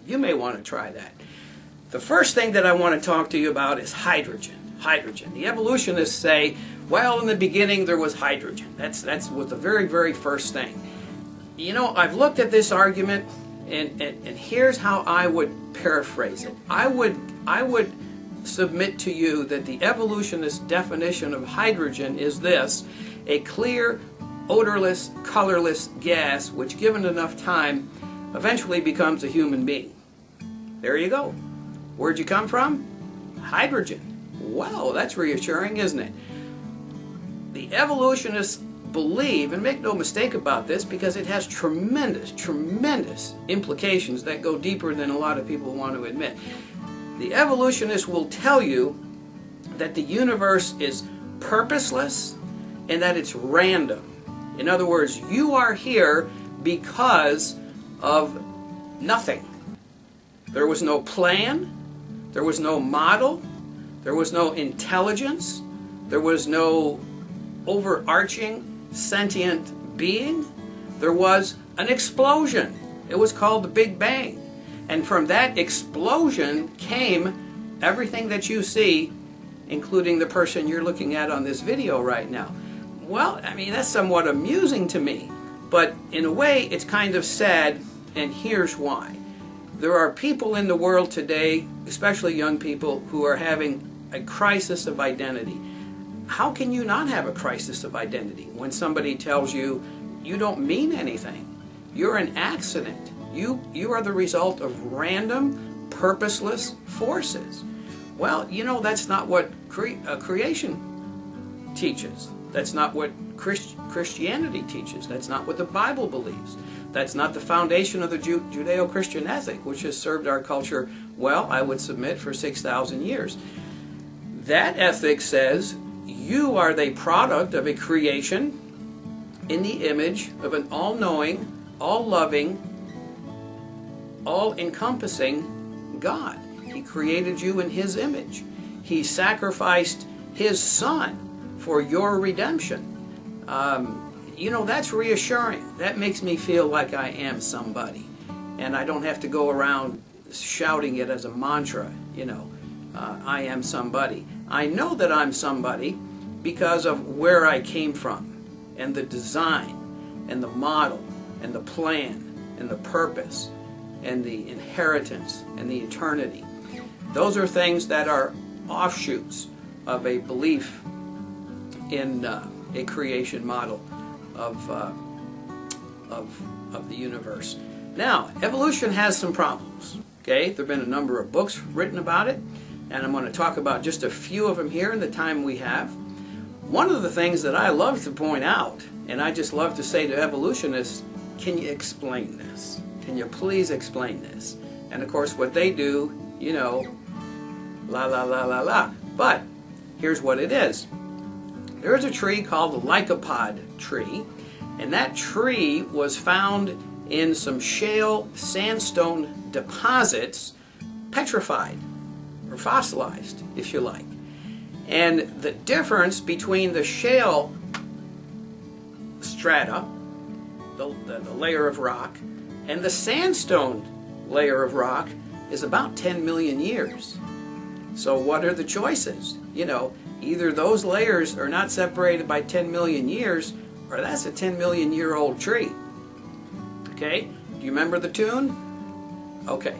You may want to try that. The first thing that I want to talk to you about is hydrogen. Hydrogen. The evolutionists say, well, in the beginning there was hydrogen. That's was the very, very first thing. You know, I've looked at this argument, and here's how I would paraphrase it. I would submit to you that the evolutionist definition of hydrogen is this: a clear, odorless, colorless gas which, given enough time, eventually becomes a human being. There you go. Where'd you come from? Hydrogen. Wow, that's reassuring, isn't it? The evolutionists believe, and make no mistake about this, because it has tremendous, tremendous implications that go deeper than a lot of people want to admit. The evolutionists will tell you that the universe is purposeless and that it's random. In other words, you are here because of nothing. There was no plan, there was no model, there was no intelligence, there was no overarching sentient being. There was an explosion. It was called the Big Bang. And from that explosion came everything that you see, including the person you're looking at on this video right now. Well, I mean, that's somewhat amusing to me, but in a way it's kind of sad, and here's why. There are people in the world today, especially young people, who are having a crisis of identity. How can you not have a crisis of identity when somebody tells you you don't mean anything? You're an accident. You are the result of random, purposeless forces. Well, you know, that's not what creation teaches. That's not what Christianity teaches. That's not what the Bible believes. That's not the foundation of the Judeo-Christian ethic, which has served our culture, well, I would submit, for 6,000 years. That ethic says you are the product of a creation in the image of an all-knowing, all-loving, all-encompassing God. He created you in His image. He sacrificed His Son for your redemption. You know, that's reassuring. That makes me feel like I am somebody. And I don't have to go around shouting it as a mantra, you know, I am somebody. I know that I'm somebody because of where I came from, and the design, and the model, and the plan, and the purpose, and the inheritance, and the eternity. Those are things that are offshoots of a belief in a creation model of the universe. Now, evolution has some problems. Okay, there have been a number of books written about it, and I'm going to talk about just a few of them here in the time we have. One of the things that I love to point out, and I just love to say to evolutionists, can you explain this? Can you please explain this? And of course what they do, you know, la la la la la. But here's what it is. There's a tree called the Lycopod tree, and that tree was found in some shale sandstone deposits, petrified or fossilized, if you like. And the difference between the shale strata, the layer of rock, and the sandstone layer of rock is about 10 million years. So what are the choices? You know, either those layers are not separated by 10 million years, or that's a 10 million year old tree. Okay? Do you remember the tune? Okay.